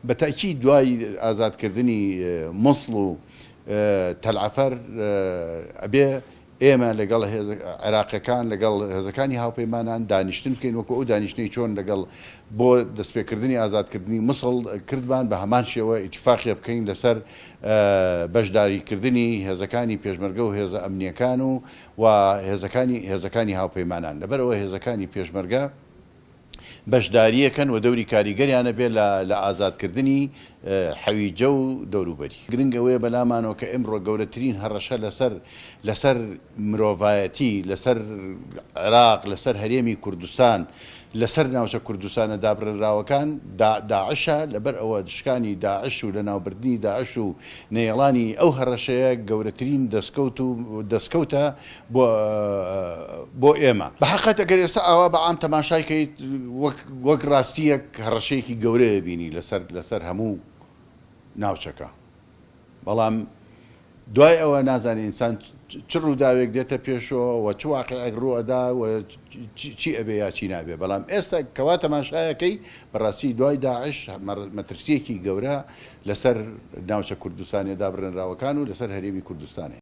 بەتاکی دوای ئازادکردنی مووسڵ و تەلعەفەر ئەبێ ئێمە لەگەڵ عێراقیەکان لەگەڵ هێزەکانی هاوپەیمانان دانیشتن بکەین وەکو ئەو دانیشتنی چۆن لەگەڵ بۆ دەستپێکردنی ئازادکردنی مووسڵ کردبان بە هەمان شێوە ئیتیفاقیە بکەین لەسەر بەشداریکردنی هێزەکانی پێشمەرگە و هێزە ئەمنیەکان و هێزەکانی هاوپەیمانان لەبەرەوە هێزەکانی پێشمەرگە بەشداریەکەن و دەوری کاریگەریانە بێت لە ئازادکردنی حەویجە و دەوروبەری گرنگەوەیە بەلامانەوە کە ئێمڕۆ گەورەترین هەڕەشە لەسەر مرۆڤایەتی لەسەر عێراق لەسەر هەرێمی کوردستان لەسەر ناوچە کوردستانە دابڕێنراوەکان داعشە لەبەر ئەوە دشکانی داعش و لە ناوبردنی داعش و نێڵانی ئەو هەڕەشەیە گەورەترین دەستکەوتە بۆ ئێمە بە حەقەت ئەگەر ئێستا ئاوا بە عام تەماشایکەیت وەک ڕاستیەک هەڕەشەیەکی گەورەیە بینی لەسەر هەموو ناوچەکە بەڵام دوای ئەوە نازانێت ئینسان چ ڕووداوێک دێتە پێشەوە و چ واقعێک ڕوئەدا و چی ئەبێ یا چی نابێ بەڵام ئێستا کەوا تەماشایەکەی بەڕاستی دوای داعش مەترسیەکی گەورە لەسەر ناوچە کوردستانی دابڕێنراوەکان و لەسەر هەرێمی کوردستانی